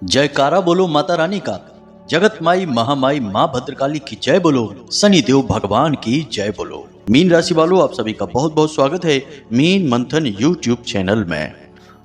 जयकारा बोलो माता रानी का। जगत माई महामाई माँ भद्रकाली की जय बोलो। शनि देव भगवान की जय बोलो। मीन राशि वालों, आप सभी का बहुत बहुत स्वागत है मीन मंथन यूट्यूब चैनल में।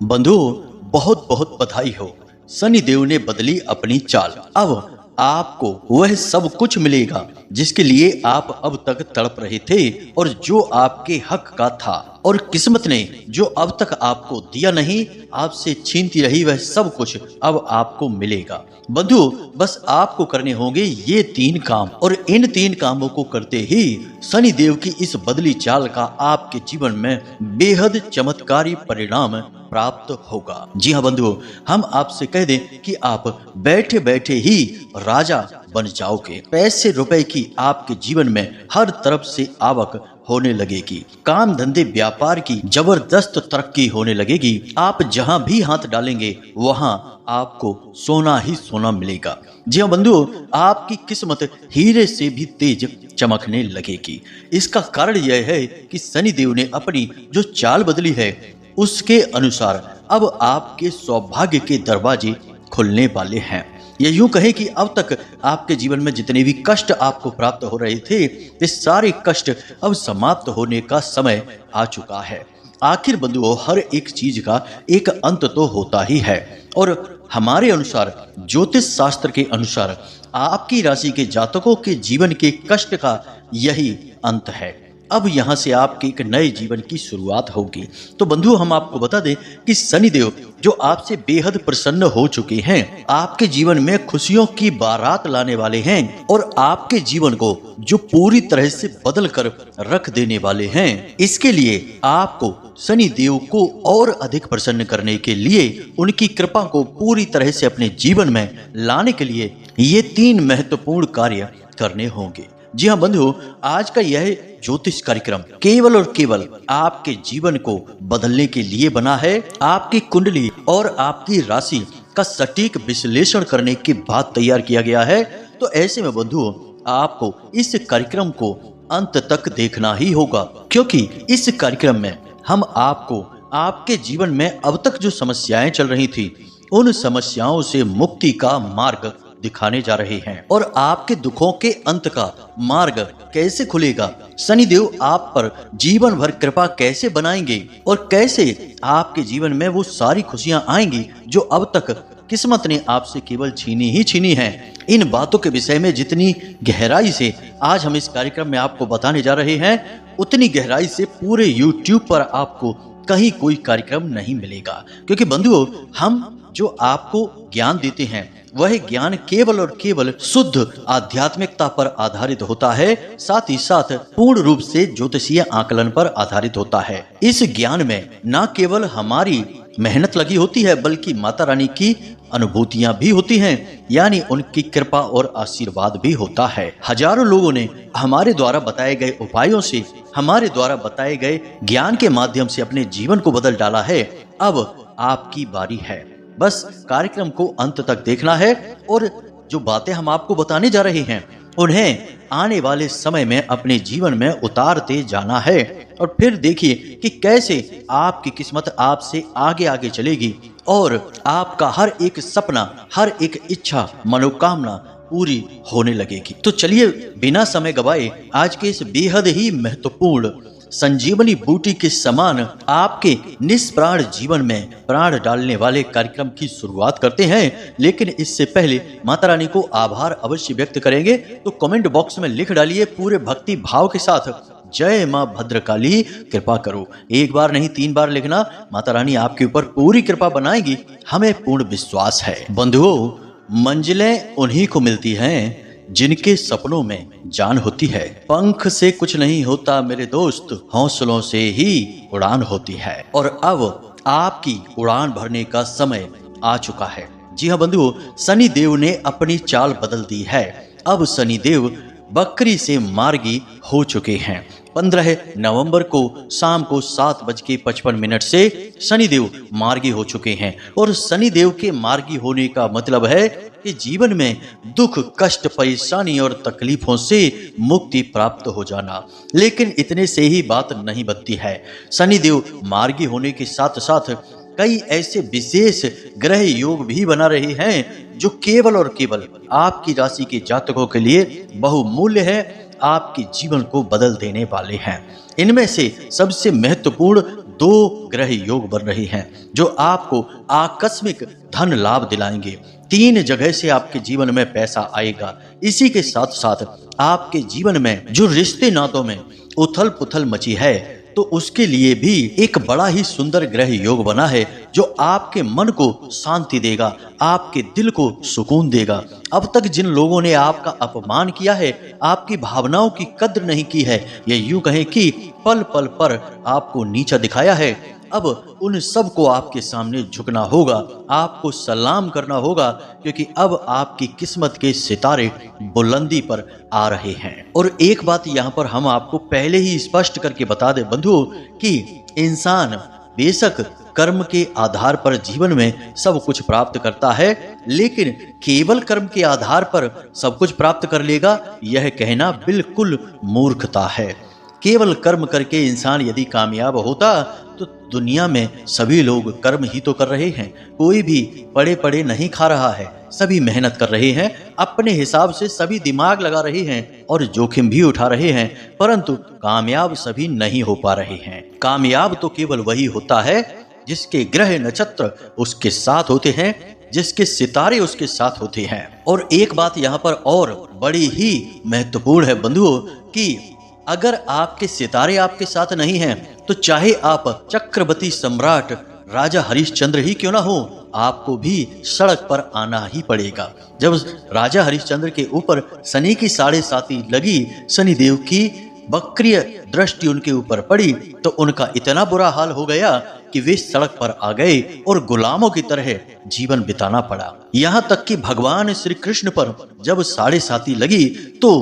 बंधुओं, बहुत बहुत बधाई हो। शनि देव ने बदली अपनी चाल। अब आपको वह सब कुछ मिलेगा जिसके लिए आप अब तक तड़प रहे थे और जो आपके हक का था, और किस्मत ने जो अब तक आपको दिया नहीं, आपसे छीनती रही, वह सब कुछ अब आपको मिलेगा। बंधु, बस आपको करने होंगे ये 3 काम, और इन 3 कामों को करते ही शनि देव की इस बदली चाल का आपके जीवन में बेहद चमत्कारी परिणाम प्राप्त होगा। जी हाँ बंधुओं, हम आपसे कह दें कि आप बैठे बैठे ही राजा बन जाओगे। पैसे रुपए की आपके जीवन में हर तरफ से आवक होने लगेगी। काम धंधे व्यापार की जबरदस्त तरक्की होने लगेगी। आप जहां भी हाथ डालेंगे वहां आपको सोना ही सोना मिलेगा। जी हाँ बंधुओं, आपकी किस्मत हीरे से भी तेज चमकने लगेगी। इसका कारण यह है कि शनि देव ने अपनी जो चाल बदली है उसके अनुसार अब आपके सौभाग्य के दरवाजे खुलने वाले हैं। ये यूं कहे कि अब तक आपके जीवन में जितने भी कष्ट आपको प्राप्त हो रहे थे, ये सारे कष्ट अब समाप्त होने का समय आ चुका है। आखिर बंधुओं, हर एक चीज का एक अंत तो होता ही है, और हमारे अनुसार, ज्योतिष शास्त्र के अनुसार, आपकी राशि के जातकों के जीवन के कष्ट का यही अंत है। अब यहाँ से आपके एक नए जीवन की शुरुआत होगी। तो बंधु, हम आपको बता दें कि शनि देव जो आपसे बेहद प्रसन्न हो चुके हैं, आपके जीवन में खुशियों की बारात लाने वाले हैं, और आपके जीवन को जो पूरी तरह से बदल कर रख देने वाले हैं। इसके लिए आपको शनि देव को और अधिक प्रसन्न करने के लिए, उनकी कृपा को पूरी तरह से अपने जीवन में लाने के लिए ये 3 महत्वपूर्ण कार्य करने होंगे। जी हाँ बंधु, आज का यह ज्योतिष कार्यक्रम केवल और केवल आपके जीवन को बदलने के लिए बना है। आपकी कुंडली और आपकी राशि का सटीक विश्लेषण करने के बाद तैयार किया गया है। तो ऐसे में बंधु, आपको इस कार्यक्रम को अंत तक देखना ही होगा, क्योंकि इस कार्यक्रम में हम आपको आपके जीवन में अब तक जो समस्याएं चल रही थी, उन समस्याओं से मुक्ति का मार्ग दिखाने जा रहे हैं, और आपके दुखों के अंत का मार्ग कैसे खुलेगा, शनि देव आप पर जीवन भर कृपा कैसे बनाएंगे, और कैसे आपके जीवन में वो सारी खुशियां आएंगी जो अब तक किस्मत ने आपसे केवल छीनी ही छीनी है। इन बातों के विषय में जितनी गहराई से आज हम इस कार्यक्रम में आपको बताने जा रहे हैं, उतनी गहराई से पूरे YouTube पर आपको कहीं कोई कार्यक्रम नहीं मिलेगा। क्योंकि बंधुओं, हम जो आपको ज्ञान देते हैं वह ज्ञान केवल और केवल शुद्ध आध्यात्मिकता पर आधारित होता है, साथ ही साथ पूर्ण रूप से ज्योतिषीय आकलन पर आधारित होता है। इस ज्ञान में न केवल हमारी मेहनत लगी होती है, बल्कि माता रानी की अनुभूतियां भी होती हैं, यानी उनकी कृपा और आशीर्वाद भी होता है। हजारों लोगों ने हमारे द्वारा बताए गए उपायों से, हमारे द्वारा बताए गए ज्ञान के माध्यम से अपने जीवन को बदल डाला है। अब आपकी बारी है। बस कार्यक्रम को अंत तक देखना है, और जो बातें हम आपको बताने जा रहे हैं उन्हें आने वाले समय में अपने जीवन में उतारते जाना है। और फिर देखिए कि कैसे आपकी किस्मत आपसे आगे आगे चलेगी, और आपका हर एक सपना, हर एक इच्छा, मनोकामना पूरी होने लगेगी। तो चलिए बिना समय गवाए आज के इस बेहद ही महत्वपूर्ण संजीवनी बूटी के समान आपके निष्प्राण जीवन में प्राण डालने वाले कार्यक्रम की शुरुआत करते हैं। लेकिन इससे पहले माता रानी को आभार अवश्य व्यक्त करेंगे, तो कमेंट बॉक्स में लिख डालिए पूरे भक्ति भाव के साथ, जय मां भद्रकाली कृपा करो। 1 बार नहीं 3 बार लिखना, माता रानी आपके ऊपर पूरी कृपा बनाएगी, हमें पूर्ण विश्वास है। बंधुओं, मंजिलें उन्हीं को मिलती हैं जिनके सपनों में जान होती है। पंख से कुछ नहीं होता मेरे दोस्त, हौसलों से ही उड़ान होती है। और अब आपकी उड़ान भरने का समय आ चुका है। जी हाँ बंधुओं, शनि देव ने अपनी चाल बदल दी है। अब शनि देव बकरी से मार्गी हो चुके हैं। 15 नवंबर को शाम को 7:55 से शनिदेव मार्गी हो चुके हैं, और शनिदेव के मार्गी होने का मतलब है कि जीवन में दुख, कष्ट, परेशानी और तकलीफों से मुक्ति प्राप्त हो जाना। लेकिन इतने से ही बात नहीं बनती है। शनिदेव मार्गी होने के साथ साथ कई ऐसे विशेष ग्रह योग भी बना रहे हैं जो केवल और केवल आपकी राशि के जातकों के लिए बहुमूल्य है, आपके जीवन को बदल देने वाले हैं। इनमें से सबसे महत्वपूर्ण 2 ग्रह योग बन रहे हैं जो आपको आकस्मिक धन लाभ दिलाएंगे। 3 जगह से आपके जीवन में पैसा आएगा। इसी के साथ साथ आपके जीवन में जो रिश्ते नातों में उथल पुथल मची है, तो उसके लिए भी एक बड़ा ही सुंदर ग्रह योग बना है जो आपके मन को शांति देगा, आपके दिल को सुकून देगा। अब तक जिन लोगों ने आपका अपमान किया है, आपकी भावनाओं की कद्र नहीं की है, या यूं कहें कि पल पल पर आपको नीचा दिखाया है, अब उन सब को आपके सामने झुकना होगा, आपको सलाम करना होगा, क्योंकि अब आपकी किस्मत के सितारे बुलंदी पर आ रहे हैं। और एक बात यहाँ पर हम आपको पहले ही स्पष्ट करके बता दें बंधुओं कि इंसान बेशक कर्म के आधार पर जीवन में सब कुछ प्राप्त करता है, लेकिन केवल कर्म के आधार पर सब कुछ प्राप्त कर लेगा, यह कहना बिल्कुल मूर्खता है। केवल कर्म करके इंसान यदि कामयाब होता तो दुनिया में सभी लोग कर्म ही तो कर रहे हैं, कोई भी पड़े पड़े नहीं खा रहा है, सभी मेहनत कर रहे हैं, अपने हिसाब से सभी दिमाग लगा रहे हैं और जोखिम भी उठा रहे हैं, परंतु कामयाब सभी नहीं हो पा रहे हैं। कामयाब तो केवल वही होता है जिसके ग्रह नक्षत्र उसके साथ होते हैं, जिसके सितारे उसके साथ होते हैं। और एक बात यहाँ पर और बड़ी ही महत्वपूर्ण है बंधुओं कि अगर आपके सितारे आपके साथ नहीं हैं, तो चाहे आप चक्रवर्ती सम्राट राजा हरिश्चंद्र ही क्यों ना हो, आपको भी सड़क पर आना ही पड़ेगा। जब राजा हरिश्चंद्र के ऊपर शनि की 7.5 लगी, शनिदेव की वक्रीय दृष्टि उनके ऊपर पड़ी, तो उनका इतना बुरा हाल हो गया कि वे सड़क पर आ गए और गुलामों की तरह जीवन बिताना पड़ा। यहाँ तक कि भगवान श्री कृष्ण पर जब 7.5 लगी तो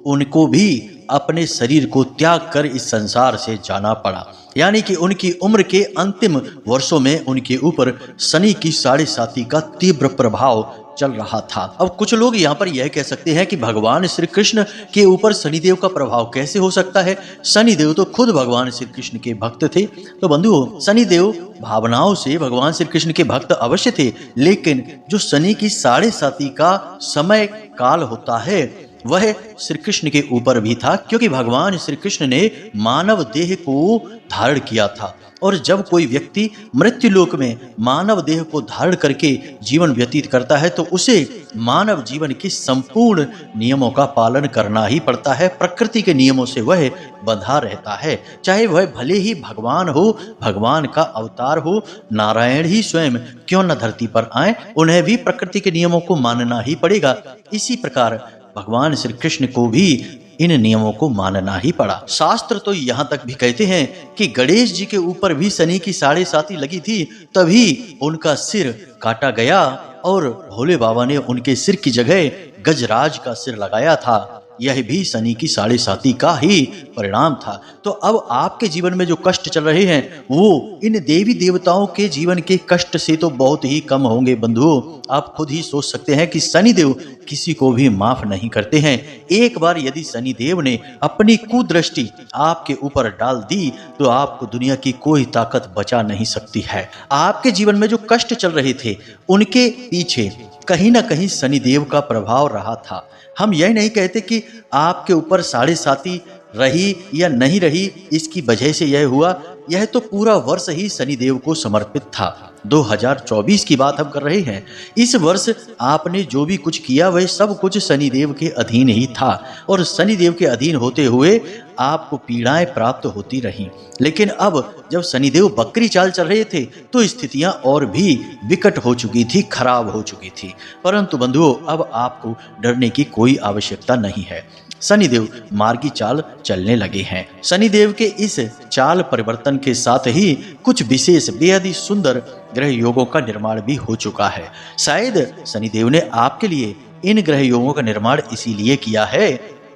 उनको भी अपने शरीर को त्याग कर इस संसार से जाना पड़ा। यानी कि उनकी उम्र के अंतिम वर्षों में उनके ऊपर शनि की 7.5 का तीव्र प्रभाव चल रहा था। अब कुछ लोग यहाँ पर यह कह सकते हैं कि भगवान श्री कृष्ण के ऊपर शनिदेव का प्रभाव कैसे हो सकता है, शनिदेव तो खुद भगवान श्री कृष्ण के भक्त थे। तो बंधुओं, शनिदेव भावनाओं से भगवान श्री कृष्ण के भक्त अवश्य थे, लेकिन जो शनि की 7.5 का समय काल होता है वह श्री कृष्ण के ऊपर भी था, क्योंकि भगवान श्री कृष्ण ने मानव देह को धारण किया था। और जब कोई व्यक्ति मृत्यु लोक में मानव देह को धारण करके जीवन व्यतीत करता है, तो उसे मानव जीवन के संपूर्ण नियमों का पालन करना ही पड़ता है। प्रकृति के नियमों से वह बंधा रहता है, चाहे वह भले ही भगवान हो, भगवान का अवतार हो, नारायण ही स्वयं क्यों न धरती पर आए, उन्हें भी प्रकृति के नियमों को मानना ही पड़ेगा। इसी प्रकार भगवान श्री कृष्ण को भी इन नियमों को मानना ही पड़ा। शास्त्र तो यहाँ तक भी कहते हैं कि गणेश जी के ऊपर भी शनि की 7.5 लगी थी, तभी उनका सिर काटा गया और भोले बाबा ने उनके सिर की जगह गजराज का सिर लगाया था। यह भी शनि की 7.5 का ही परिणाम था। तो अब आपके जीवन में जो कष्ट चल रहे हैं वो इन देवी देवताओं के जीवन के कष्ट से तो बहुत ही कम होंगे बंधुओं। आप खुद ही सोच सकते हैं कि शनिदेव किसी को भी माफ नहीं करते हैं। एक बार यदि शनिदेव ने अपनी कुदृष्टि आपके ऊपर डाल दी तो आपको दुनिया की कोई ताकत बचा नहीं सकती है। आपके जीवन में जो कष्ट चल रहे थे उनके पीछे कहीं ना कहीं शनिदेव का प्रभाव रहा था। हम यह नहीं कहते कि आपके ऊपर 7.5 रही या नहीं रही, इसकी वजह से यह हुआ, यह तो पूरा वर्ष ही शनिदेव को समर्पित था। 2024 की बात हम कर रहे हैं। इस वर्ष आपने जो भी कुछ किया वह सब कुछ शनिदेव के अधीन ही था, और शनिदेव के अधीन होते हुए आपको पीड़ाएं प्राप्त होती रहीं। लेकिन अब जब शनिदेव बकरी चाल चल रहे थे तो स्थितियां और भी विकट हो चुकी थी, खराब हो चुकी थी। परंतु बंधुओं, अब आपको डरने की कोई आवश्यकता नहीं है। शनिदेव मार्गी चाल चलने लगे हैं। शनिदेव के इस चाल परिवर्तन के साथ ही कुछ विशेष बेहद ही सुंदर ग्रह योगों का निर्माण भी हो चुका है। शायद शनिदेव ने आपके लिए इन ग्रह योगों का निर्माण इसीलिए किया है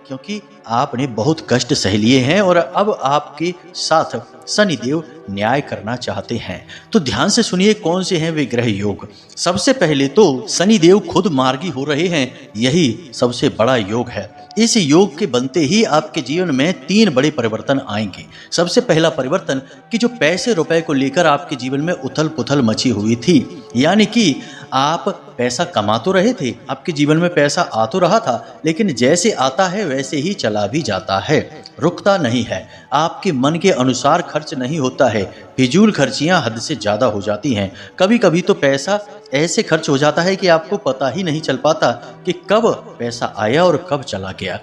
क्योंकि आपने बहुत कष्ट सह लिए हैं और अब आपके साथ शनिदेव न्याय करना चाहते हैं। तो ध्यान से सुनिए कौन से हैं वे ग्रह योग। सबसे पहले तो शनिदेव खुद मार्गी हो रहे हैं, यही सबसे बड़ा योग है। इस योग के बनते ही आपके जीवन में 3 बड़े परिवर्तन आएंगे। सबसे पहला परिवर्तन कि जो पैसे रुपए को लेकर आपके जीवन में उथल पुथल मची हुई थी, यानी कि आप पैसा कमा तो रहे थे, आपके जीवन में पैसा आ तो रहा था, लेकिन जैसे आता है वैसे ही चला भी जाता है, रुकता नहीं है, आपके मन के अनुसार खर्च नहीं होता है, फिजूल खर्चियां हद से ज़्यादा हो जाती हैं। कभी कभी तो पैसा ऐसे खर्च हो जाता है कि आपको पता ही नहीं चल पाता कि कब पैसा आया और कब चला गया।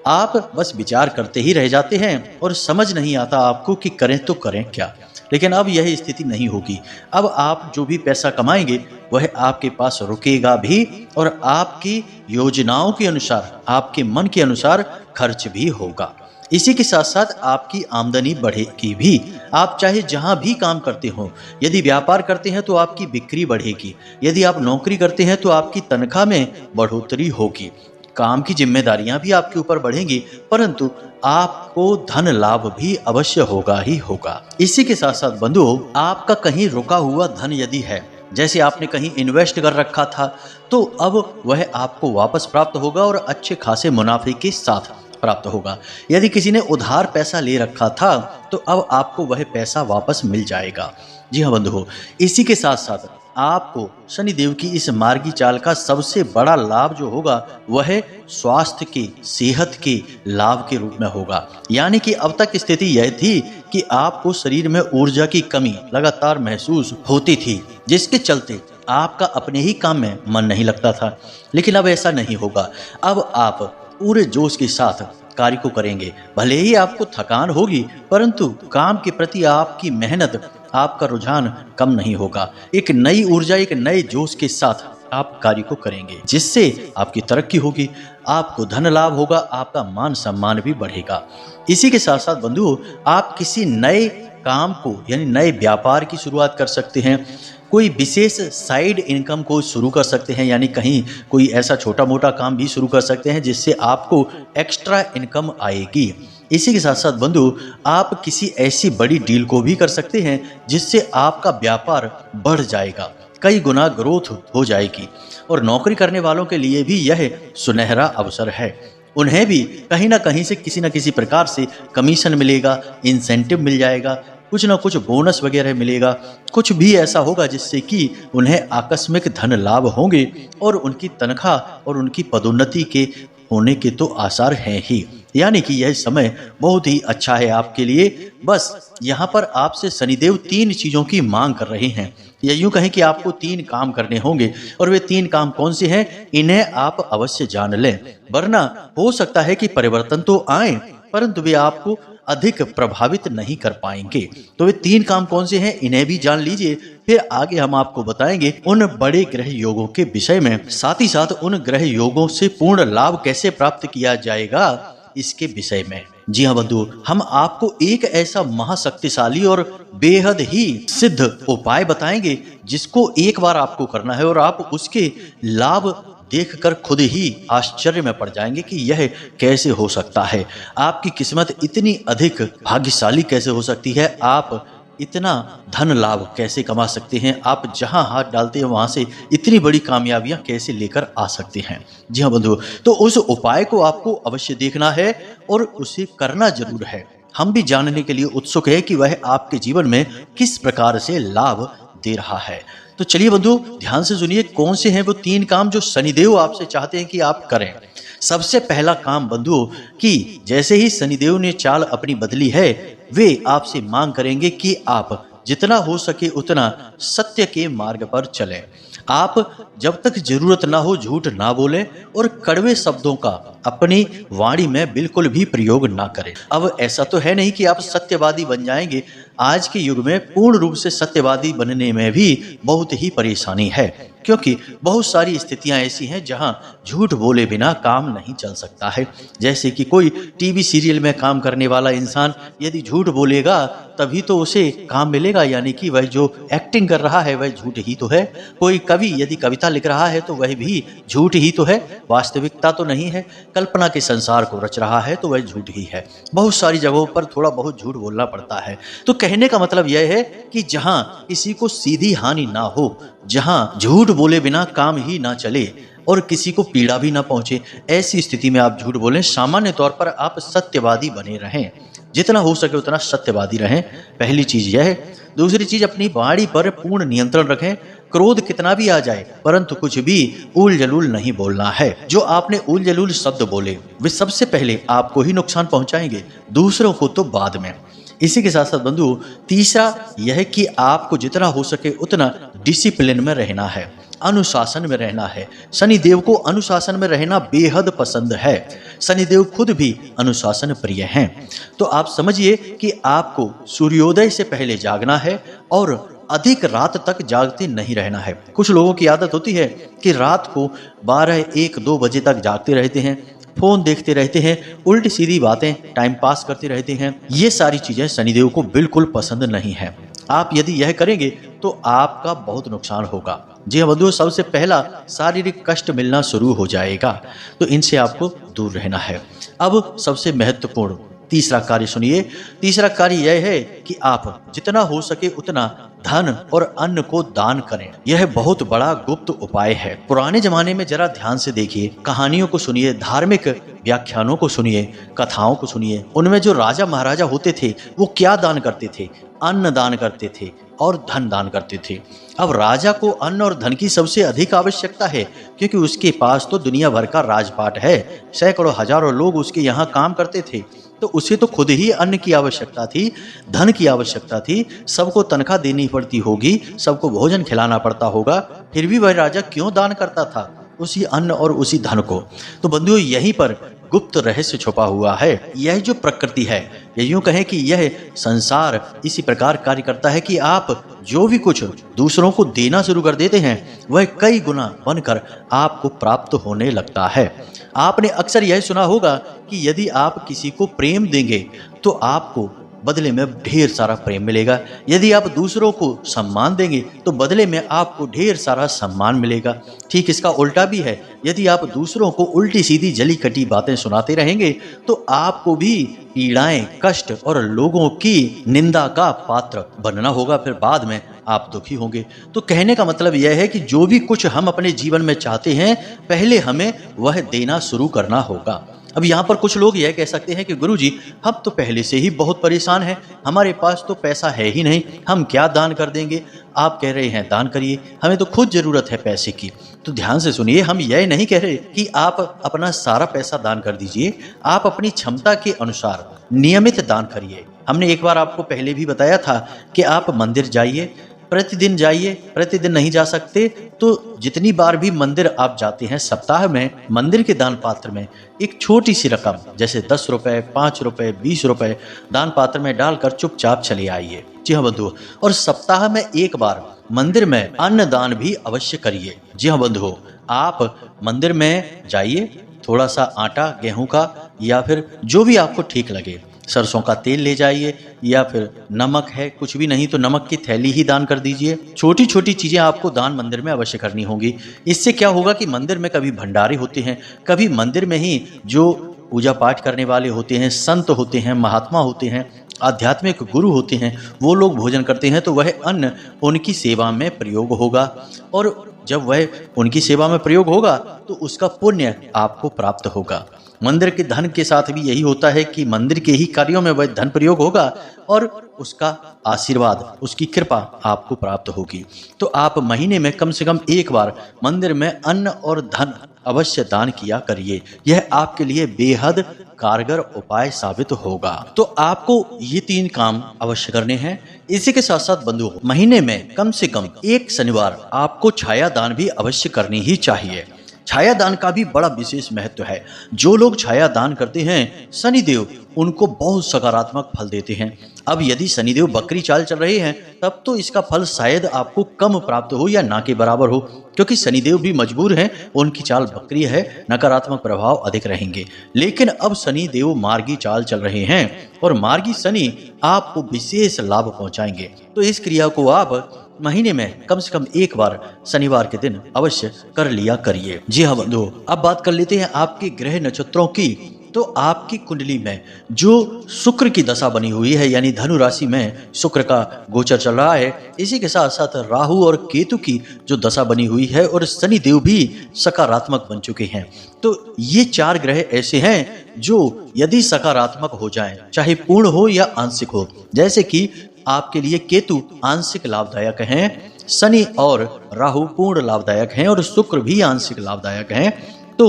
आप बस विचार करते ही रह जाते हैं और समझ नहीं आता आपको कि करें तो करें क्या। लेकिन अब यह स्थिति नहीं होगी। अब आप जो भी पैसा कमाएंगे वह आपके पास रुकेगा भी और आपकी योजनाओं के अनुसार, आपके मन के अनुसार खर्च भी होगा। इसी के साथ साथ आपकी आमदनी बढ़ेगी भी। आप चाहे जहां भी काम करते हो, यदि व्यापार करते हैं तो आपकी बिक्री बढ़ेगी, यदि आप नौकरी करते हैं तो आपकी तनख्वाह में बढ़ोतरी होगी, काम की जिम्मेदारियां भी आपके ऊपर बढ़ेंगी, परंतु आपको धन लाभ भी अवश्य होगा ही होगा। इसी के साथ साथ बंधुओं, आपका कहीं रुका हुआ धन यदि है, जैसे आपने कहीं इन्वेस्ट कर रखा था, तो अब वह आपको वापस प्राप्त होगा और अच्छे खासे मुनाफे के साथ प्राप्त होगा। यदि किसी ने उधार पैसा ले रखा था तो अब आपको वह पैसा वापस मिल जाएगा। जी हाँ बंधुओं, इसी के साथ साथ आपको शनिदेव की इस मार्गी चाल का सबसे बड़ा लाभ जो होगा वह स्वास्थ्य के, सेहत के लाभ के रूप में होगा। यानी कि अब तक स्थिति यह थी कि आपको शरीर में ऊर्जा की कमी लगातार महसूस होती थी, जिसके चलते आपका अपने ही काम में मन नहीं लगता था। लेकिन अब ऐसा नहीं होगा। अब आप पूरे जोश के साथ कार्य को करेंगे। भले ही आपको थकान होगी, परंतु काम के प्रति आपकी मेहनत, आपका रुझान कम नहीं होगा। एक नई ऊर्जा, एक नए जोश के साथ आप कार्य को करेंगे, जिससे आपकी तरक्की होगी, आपको धन लाभ होगा, आपका मान सम्मान भी बढ़ेगा। इसी के साथ साथ बंधुओं, आप किसी नए काम को यानी नए व्यापार की शुरुआत कर सकते हैं। कोई विशेष साइड इनकम को शुरू कर सकते हैं, यानी कहीं कोई ऐसा छोटा मोटा काम भी शुरू कर सकते हैं जिससे आपको एक्स्ट्रा इनकम आएगी। इसी के साथ साथ बंधु, आप किसी ऐसी बड़ी डील को भी कर सकते हैं जिससे आपका व्यापार बढ़ जाएगा, कई गुना ग्रोथ हो जाएगी। और नौकरी करने वालों के लिए भी यह सुनहरा अवसर है। उन्हें भी कहीं ना कहीं से किसी न किसी प्रकार से कमीशन मिलेगा, इंसेंटिव मिल जाएगा, कुछ ना कुछ बोनस वगैरह मिलेगा, कुछ भी ऐसा होगा जिससे कि उन्हें आकस्मिक धन लाभ होंगे और उनकी तनख्वाह और उनकी पदोन्नति के होने के तो आसार हैं ही। यानी कि यह समय बहुत ही अच्छा है आपके लिए। बस यहाँ पर आपसे शनिदेव 3 चीज़ों की मांग कर रहे हैं, या यूँ कहें कि आपको 3 काम करने होंगे। और वे 3 काम कौन से हैं, इन्हें आप अवश्य जान लें, वरना हो सकता है कि परिवर्तन तो आए परंतु वे आपको अधिक प्रभावित नहीं कर पाएंगे। तो वे 3 काम कौन से हैं, इन्हें भी जान लीजिए, फिर आगे हम आपको बताएंगे उन बड़े ग्रह योगों के विषय में, साथ ही साथ उन ग्रह योगों से पूर्ण लाभ कैसे प्राप्त किया जाएगा इसके विषय में। जी हाँ बंधु, हम आपको एक ऐसा महाशक्तिशाली और बेहद ही सिद्ध उपाय बताएंगे जिसको एक बार आपको करना है और आप उसके लाभ देखकर खुद ही आश्चर्य में पड़ जाएंगे कि यह कैसे हो सकता है। आपकी किस्मत इतनी अधिक भाग्यशाली कैसे हो सकती है, आप इतना धन लाभ कैसे कमा सकते हैं, आप जहां हाथ डालते हैं वहां से इतनी बड़ी कामयाबियां कैसे लेकर आ सकते हैं। जी हाँ बंधु, तो उस उपाय को आपको अवश्य देखना है और उसे करना जरूर है। हम भी जानने के लिए उत्सुक है कि वह आपके जीवन में किस प्रकार से लाभ दे रहा है। तो चलिए बंधु, ध्यान से सुनिए कौन से हैं वो 3 काम जो शनिदेव आपसे चाहते हैं कि आप करें। सबसे पहला काम बंधुओं, कि जैसे ही शनिदेव ने चाल अपनी बदली है, वे आपसे मांग करेंगे कि आप जितना हो सके उतना सत्य के मार्ग पर चलें। आप जब तक जरूरत ना हो झूठ ना बोलें और कड़वे शब्दों का अपनी वाणी में बिल्कुल भी प्रयोग ना करें। अब ऐसा तो है नहीं कि आप सत्यवादी बन जाएंगे, आज के युग में पूर्ण रूप से सत्यवादी बनने में भी बहुत ही परेशानी है, क्योंकि बहुत सारी स्थितियां ऐसी हैं जहां झूठ बोले बिना काम नहीं चल सकता है। जैसे कि कोई टीवी सीरियल में काम करने वाला इंसान यदि झूठ बोलेगा तभी तो उसे काम मिलेगा, यानी कि वह जो एक्टिंग कर रहा है वह झूठ ही तो है। कोई कवि यदि कविता लिख रहा है तो वह भी झूठ ही तो है, वास्तविकता तो नहीं है। कल्पना के संसार को रच रहा है तो वह झूठ ही है। बहुत सारी जगहों पर थोड़ा बहुत झूठ बोलना पड़ता है। तो कहने का मतलब यह है कि जहां किसी को सीधी हानि ना हो, जहां झूठ बोले बिना काम ही ना चले और किसी को पीड़ा भी ना पहुंचे, ऐसी स्थिति में आप झूठ बोलें। सामान्य तौर पर आप सत्यवादी बने रहें, जितना हो सके उतना सत्यवादी रहें, पहली चीज यह है। दूसरी चीज, अपनी वाणी पर पूर्ण नियंत्रण रखें। क्रोध कितना भी आ जाए परंतु कुछ भी उल जलूल नहीं बोलना है। जो आपने उल जलूल शब्द बोले वे सबसे पहले आपको ही नुकसान पहुंचाएंगे, दूसरों को तो बाद में। इसी के साथ साथ बंधु, तीसरा यह कि आपको जितना हो सके उतना डिसिप्लिन में रहना है, अनुशासन में रहना है। शनिदेव को अनुशासन में रहना बेहद पसंद है। शनिदेव खुद भी अनुशासन प्रिय हैं। तो आप समझिए कि आपको सूर्योदय से पहले जागना है और अधिक रात तक जागते नहीं रहना है। कुछ लोगों की आदत होती है कि रात को 12, 1, 2 बजे तक जागते रहते हैं, फोन देखते रहते हैं, उल्टी सीधी बातें टाइम पास करते रहते हैं। ये सारी चीजें शनिदेव को बिल्कुल पसंद नहीं है। आप यदि यह करेंगे तो आपका बहुत नुकसान होगा। जी हाँ बंधुओं, सबसे पहला शारीरिक कष्ट मिलना शुरू हो जाएगा, तो इनसे आपको दूर रहना है। अब सबसे महत्वपूर्ण तीसरा कार्य सुनिए। तीसरा कार्य यह है कि आप जितना हो सके उतना धन और अन्न को दान करें। यह बहुत बड़ा गुप्त उपाय है। पुराने जमाने में जरा ध्यान से देखिए, कहानियों को सुनिए, धार्मिक व्याख्यानों को सुनिए, कथाओं को सुनिए। उनमें जो राजा महाराजा होते थे वो क्या दान करते थे? अन्न दान करते थे और धन दान करते थे। अब राजा को अन्न और धन की सबसे अधिक आवश्यकता है, क्योंकि उसके पास तो दुनिया भर का राजपाट है, सैकड़ों हजारों लोग उसके यहाँ काम करते थे। तो उसे तो खुद ही अन्न की आवश्यकता थी, धन की आवश्यकता थी, सबको तनख्वाह देनी पड़ती होगी, सबको भोजन खिलाना पड़ता होगा, फिर भी वह राजा क्यों दान करता था उसी अन्न और उसी धन को? तो बंधुओं, यहीं पर गुप्त रहस्य छुपा हुआ है। यह जो प्रकृति है, या यूं कहें कि यह संसार इसी प्रकार कार्य करता है कि आप जो भी कुछ दूसरों को देना शुरू कर देते हैं वह कई गुना बनकर आपको प्राप्त होने लगता है। आपने अक्सर यह सुना होगा कि यदि आप किसी को प्रेम देंगे तो आपको बदले में ढेर सारा प्रेम मिलेगा। यदि आप दूसरों को सम्मान देंगे तो बदले में आपको ढेर सारा सम्मान मिलेगा। ठीक इसका उल्टा भी है। यदि आप दूसरों को उल्टी सीधी जली कटी बातें सुनाते रहेंगे तो आपको भी पीड़ाएं, कष्ट और लोगों की निंदा का पात्र बनना होगा, फिर बाद में आप दुखी होंगे। तो कहने का मतलब यह है कि जो भी कुछ हम अपने जीवन में चाहते हैं पहले हमें वह देना शुरू करना होगा। अब यहाँ पर कुछ लोग यह कह सकते हैं कि गुरुजी, हम तो पहले से ही बहुत परेशान हैं, हमारे पास तो पैसा है ही नहीं, हम क्या दान कर देंगे? आप कह रहे हैं दान करिए, हमें तो खुद जरूरत है पैसे की। तो ध्यान से सुनिए, हम यह नहीं कह रहे कि आप अपना सारा पैसा दान कर दीजिए। आप अपनी क्षमता के अनुसार नियमित दान करिए। हमने एक बार आपको पहले भी बताया था कि आप मंदिर जाइए, प्रतिदिन जाइए। प्रतिदिन नहीं जा सकते तो जितनी बार भी मंदिर आप जाते हैं सप्ताह में मंदिर के दान पात्र में एक छोटी सी रकम, जैसे 10 रुपए, 5 रुपए, 20 रुपए दान पात्र में डालकर चुपचाप चले आइए। जी हाँ बंधुओं, और सप्ताह में एक बार मंदिर में अन्न दान भी अवश्य करिए। जी हाँ बंधुओं, आप मंदिर में जाइए, थोड़ा सा आटा गेहूं का या फिर जो भी आपको ठीक लगे, सरसों का तेल ले जाइए या फिर नमक है, कुछ भी नहीं तो नमक की थैली ही दान कर दीजिए। छोटी छोटी चीजें आपको दान मंदिर में अवश्य करनी होगी। इससे क्या होगा कि मंदिर में कभी भंडारे होते हैं, कभी मंदिर में ही जो पूजा पाठ करने वाले होते हैं, संत होते हैं, महात्मा होते हैं, आध्यात्मिक गुरु होते हैं, वो लोग भोजन करते हैं तो वह अन्न उनकी सेवा में प्रयोग होगा। और जब वह उनकी सेवा में प्रयोग होगा तो उसका पुण्य आपको प्राप्त होगा। मंदिर के धन के साथ भी यही होता है कि मंदिर के ही कार्यों में वह धन प्रयोग होगा और उसका आशीर्वाद, उसकी कृपा आपको प्राप्त होगी। तो आप महीने में कम से कम एक बार मंदिर में अन्न और धन अवश्य दान किया करिए। यह आपके लिए बेहद कारगर उपाय साबित होगा। तो आपको ये 3 काम अवश्य करने हैं। इसी के साथ साथ बंधुओं, महीने में कम से कम एक शनिवार आपको छाया दान भी अवश्य करनी ही चाहिए। छाया दान का भी बड़ा विशेष महत्व है। जो लोग छाया दान करते हैं, शनिदेव उनको बहुत सकारात्मक फल देते हैं। अब यदि शनिदेव बकरी चाल चल रहे हैं, तब तो इसका फल शायद आपको कम प्राप्त हो या ना के बराबर हो, क्योंकि शनिदेव भी मजबूर हैं, उनकी चाल बकरी है, नकारात्मक प्रभाव अधिक रहेंगे। लेकिन अब शनिदेव मार्गी चाल चल रहे हैं और मार्गी शनि आपको विशेष लाभ पहुंचाएंगे। तो इस क्रिया को आप महीने में कम से कम एक बार शनिवार के दिन अवश्य कर लिया करिए। जी हाँ बंधुओं, अब बात कर लेते हैं आपके ग्रह नक्षत्रों की। तो आपकी कुंडली में जो शुक्र की दशा बनी हुई है, यानी धनु राशि में शुक्र का गोचर चल रहा है, इसी के साथ साथ राहु और केतु की जो दशा बनी हुई है और शनिदेव भी सकारात्मक बन चुके हैं। तो ये 4 ग्रह ऐसे हैं जो यदि सकारात्मक हो जाएं, चाहे पूर्ण हो या आंशिक हो, जैसे कि आपके लिए केतु आंशिक लाभदायक हैं, शनि और राहु पूर्ण लाभदायक हैं और शुक्र भी आंशिक लाभदायक हैं। तो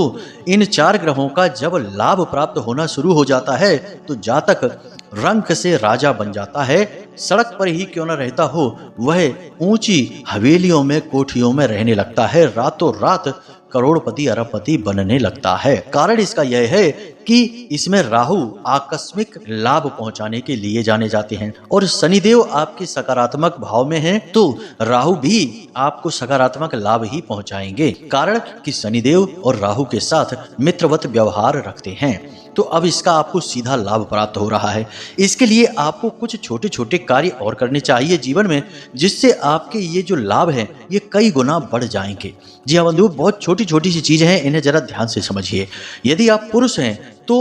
इन 4 ग्रहों का जब लाभ प्राप्त होना शुरू हो जाता है, तो जातक रंक से राजा बन जाता है। सड़क पर ही क्यों न रहता हो, वह ऊंची हवेलियों में, कोठियों में रहने लगता है, रातों रात करोड़पति अरबपति बनने लगता है। कारण इसका यह है कि इसमें राहु आकस्मिक लाभ पहुंचाने के लिए जाने जाते हैं और शनिदेव आपके सकारात्मक भाव में हैं, तो राहु भी आपको सकारात्मक लाभ ही पहुंचाएंगे। कारण कि शनिदेव और राहु के साथ मित्रवत व्यवहार रखते हैं। तो अब इसका आपको सीधा लाभ प्राप्त हो रहा है। इसके लिए आपको कुछ छोटे छोटे कार्य और करने चाहिए जीवन में, जिससे आपके ये जो लाभ हैं ये कई गुना बढ़ जाएंगे। जी हाँ बंधु, बहुत छोटी छोटी सी चीजें हैं, इन्हें जरा ध्यान से समझिए। यदि आप पुरुष हैं तो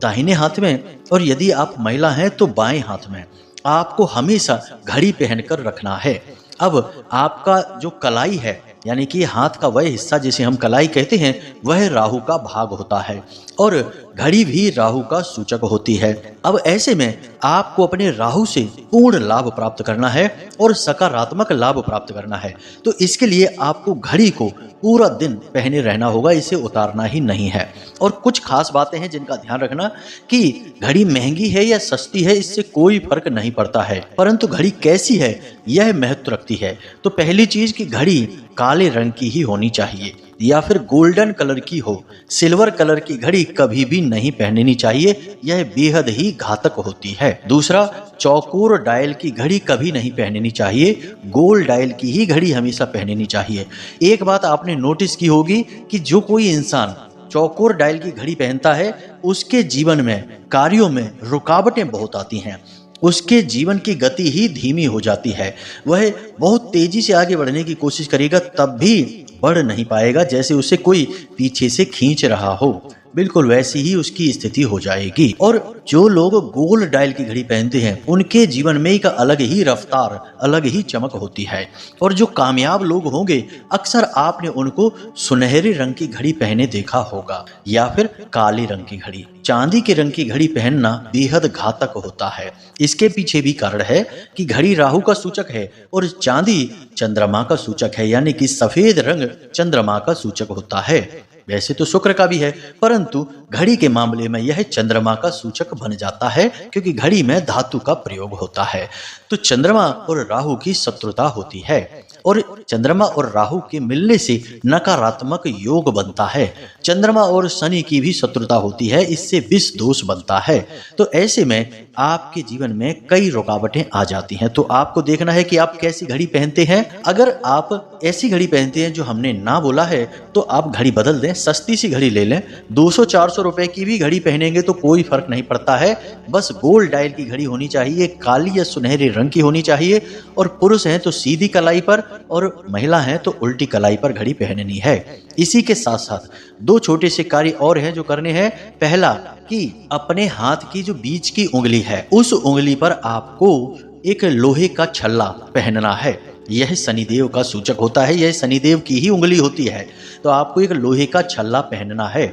दाहिने हाथ में, और यदि आप महिला हैं तो बाएं हाथ में आपको हमेशा घड़ी पहनकर रखना है। अब आपका जो कलाई है, यानी कि हाथ का वह हिस्सा जिसे हम कलाई कहते हैं, वह राहु का भाग होता है और घड़ी भी राहु का सूचक होती है। अब ऐसे में आपको अपने राहु से पूर्ण लाभ प्राप्त करना है और सकारात्मक लाभ प्राप्त करना है। तो इसके लिए आपको घड़ी को पूरा दिन पहने रहना होगा, इसे उतारना ही नहीं है। और कुछ खास बातें हैं जिनका ध्यान रखना कि घड़ी महंगी है या सस्ती है, इससे कोई फर्क नहीं पड़ता है, परंतु घड़ी कैसी है यह महत्व रखती है। तो पहली चीज कि घड़ी काले रंग की ही होनी चाहिए या फिर गोल्डन कलर की हो। सिल्वर कलर की घड़ी कभी भी नहीं पहननी चाहिए, यह बेहद ही घातक होती है। दूसरा, चौकोर डायल की घड़ी कभी नहीं पहननी चाहिए, गोल डायल की ही घड़ी हमेशा पहननी चाहिए। एक बात आपने नोटिस की होगी कि जो कोई इंसान चौकोर डायल की घड़ी पहनता है, उसके जीवन में कार्यों में रुकावटें बहुत आती हैं, उसके जीवन की गति ही धीमी हो जाती है। वह बहुत तेजी से आगे बढ़ने की कोशिश करेगा, तब भी बढ़ नहीं पाएगा, जैसे उसे कोई पीछे से खींच रहा हो। बिल्कुल वैसी ही उसकी स्थिति हो जाएगी। और जो लोग गोल डायल की घड़ी पहनते हैं, उनके जीवन में एक अलग ही रफ्तार, अलग ही चमक होती है। और जो कामयाब लोग होंगे, अक्सर आपने उनको सुनहरे रंग की घड़ी पहने देखा होगा या फिर काले रंग की घड़ी। चांदी के रंग की घड़ी पहनना बेहद घातक होता है। इसके पीछे भी कारण है कि घड़ी राहु का सूचक है और चांदी चंद्रमा का सूचक है, यानी कि सफेद रंग चंद्रमा का सूचक होता है। वैसे तो शुक्र का भी है, परंतु घड़ी के मामले में यह चंद्रमा का सूचक बन जाता है, क्योंकि घड़ी में धातु का प्रयोग होता है। तो चंद्रमा और राहु की शत्रुता होती है और चंद्रमा और राहु के मिलने से नकारात्मक योग बनता है। चंद्रमा और शनि की भी शत्रुता होती है, इससे विष दोष बनता है। तो ऐसे में आपके जीवन में कई रुकावटें आ जाती हैं। तो आपको देखना है कि आप कैसी घड़ी पहनते हैं। अगर आप ऐसी घड़ी पहनते हैं जो हमने ना बोला है, तो आप घड़ी बदल दें, सस्ती सी घड़ी ले लें। 200-400 रुपए की भी घड़ी पहनेंगे तो कोई फर्क नहीं पड़ता है। बस गोल डायल की घड़ी होनी चाहिए, काली या सुनहरे रंग की होनी चाहिए। और पुरुष हैं तो सीधी कलाई पर और महिला हैं तो उल्टी कलाई पर घड़ी पहननी है। इसी के साथ साथ 2 छोटे से कार्य और हैं जो करने हैं। पहला कि अपने हाथ की जो बीच की उंगली है, उस उंगली पर आपको एक लोहे का छल्ला पहनना है। यह शनिदेव का सूचक होता है, यह शनिदेव की ही उंगली होती है। तो आपको एक लोहे का छल्ला पहनना है।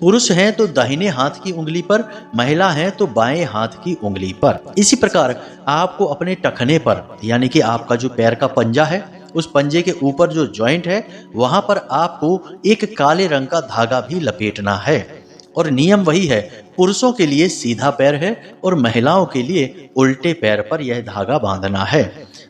पुरुष हैं तो दाहिने हाथ की उंगली पर, महिला हैं तो बाएं हाथ की उंगली पर। इसी प्रकार आपको अपने टखने पर, यानी कि आपका जो पैर का पंजा है, उस पंजे के ऊपर जो जॉइंट है, वहां पर आपको एक काले रंग का धागा भी लपेटना है। और नियम वही है, पुरुषों के लिए सीधा पैर है और महिलाओं के लिए उल्टे पैर पर यह धागा बांधना है।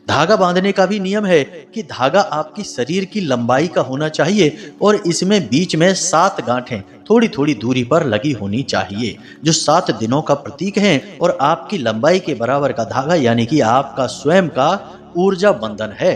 धागा बांधने का भी नियम है कि धागा आपकी शरीर की लंबाई का होना चाहिए और इसमें बीच में 7 गांठें थोड़ी थोड़ी दूरी पर लगी होनी चाहिए, जो 7 दिनों का प्रतीक है और आपकी लंबाई के बराबर का धागा यानी कि आपका स्वयं का ऊर्जा बंधन है।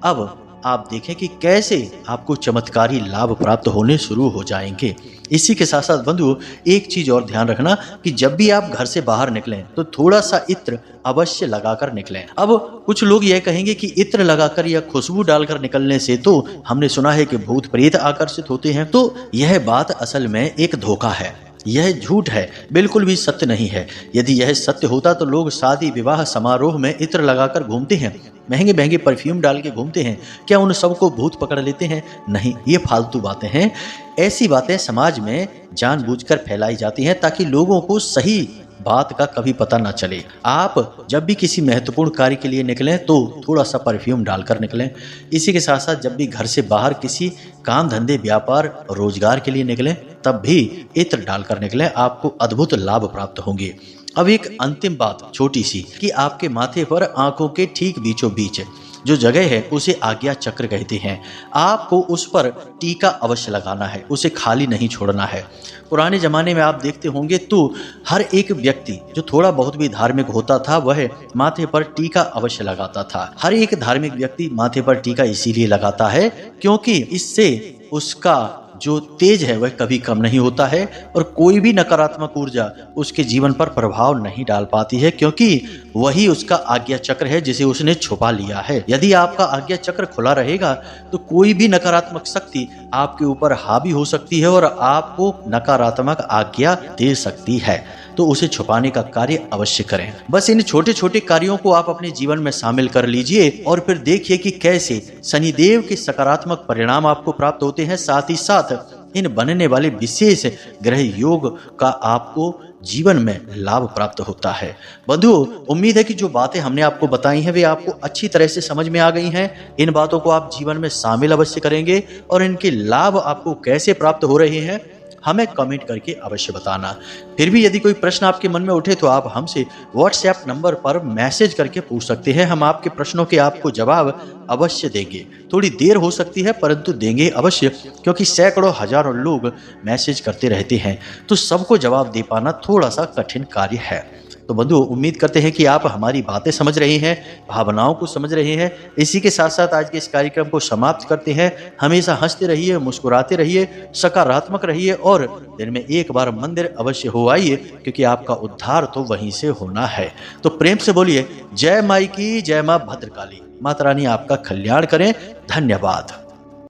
अब आप देखें कि कैसे आपको चमत्कारी लाभ प्राप्त होने शुरू हो जाएंगे। इसी के साथ साथ बंधु, एक चीज और ध्यान रखना कि जब भी आप घर से बाहर निकलें तो थोड़ा सा इत्र अवश्य लगाकर निकलें। अब कुछ लोग यह कहेंगे कि इत्र लगाकर या खुशबू डालकर निकलने से तो हमने सुना है कि भूत प्रेत आकर्षित होते हैं, तो यह बात असल में एक धोखा है, यह झूठ है, बिल्कुल भी सत्य नहीं है। यदि यह सत्य होता तो लोग शादी विवाह समारोह में इत्र लगाकर घूमते हैं, महंगे महंगे परफ्यूम डाल के घूमते हैं। क्या उन सबको भूत पकड़ लेते हैं? नहीं, ये फालतू बातें हैं। ऐसी बातें समाज में जानबूझकर फैलाई जाती हैं ताकि लोगों को सही बात का कभी पता ना चले। आप जब भी किसी महत्वपूर्ण कार्य के लिए निकलें तो थोड़ा सा परफ्यूम डालकर निकलें। इसी के साथ साथ जब भी घर से बाहर किसी काम धंधे व्यापार रोजगार के लिए निकलें तब भी इत्र डालकर निकलें, आपको अद्भुत लाभ प्राप्त होंगे। अब एक अंतिम बात छोटी सी कि आपके माथे पर आंखों के ठीक बीचों बीच जो जगह है उसे आज्ञा चक्र कहते हैं। आपको उस पर टीका अवश्य लगाना है, उसे खाली नहीं छोड़ना है। पुराने जमाने में आप देखते होंगे तो हर एक व्यक्ति जो थोड़ा बहुत भी धार्मिक होता था वह माथे पर टीका अवश्य लगाता था। हर एक धार्मिक व्यक्ति माथे पर टीका इसीलिए लगाता है क्योंकि इससे उसका जो तेज है वह कभी कम नहीं होता है और कोई भी नकारात्मक ऊर्जा उसके जीवन पर प्रभाव नहीं डाल पाती है, क्योंकि वही उसका आज्ञा चक्र है जिसे उसने छुपा लिया है। यदि आपका आज्ञा चक्र खुला रहेगा तो कोई भी नकारात्मक शक्ति आपके ऊपर हावी हो सकती है और आपको नकारात्मक आज्ञा दे सकती है, तो उसे छुपाने का कार्य अवश्य करें। बस इन छोटे छोटे कार्यों को आप अपने जीवन में शामिल कर लीजिए और फिर देखिए कि कैसे शनिदेव के सकारात्मक परिणाम आपको प्राप्त होते हैं। साथ ही साथ इन बनने वाले विशेष ग्रह योग का आपको जीवन में लाभ प्राप्त होता है। बंधु, उम्मीद है कि जो बातें हमने आपको बताई हैं वे आपको अच्छी तरह से समझ में आ गई हैं। इन बातों को आप जीवन में शामिल अवश्य करेंगे और इनके लाभ आपको कैसे प्राप्त हो रहे हैं हमें कमेंट करके अवश्य बताना। फिर भी यदि कोई प्रश्न आपके मन में उठे तो आप हमसे व्हाट्सएप नंबर पर मैसेज करके पूछ सकते हैं। हम आपके प्रश्नों के आपको जवाब अवश्य देंगे। थोड़ी देर हो सकती है परंतु देंगे अवश्य, क्योंकि सैकड़ों हजारों लोग मैसेज करते रहते हैं, तो सबको जवाब दे पाना थोड़ा सा कठिन कार्य है। तो बंधु, उम्मीद करते हैं कि आप हमारी बातें समझ रहे हैं, भावनाओं को समझ रहे हैं। इसी के साथ साथ आज के इस कार्यक्रम को समाप्त करते हैं। हमेशा हंसते रहिए, मुस्कुराते रहिए, सकारात्मक रहिए और दिन में एक बार मंदिर अवश्य हो आइए, क्योंकि आपका उद्धार तो वहीं से होना है। तो प्रेम से बोलिए जय माई की, जय माँ भद्रकाली। माता रानी आपका कल्याण करें। धन्यवाद।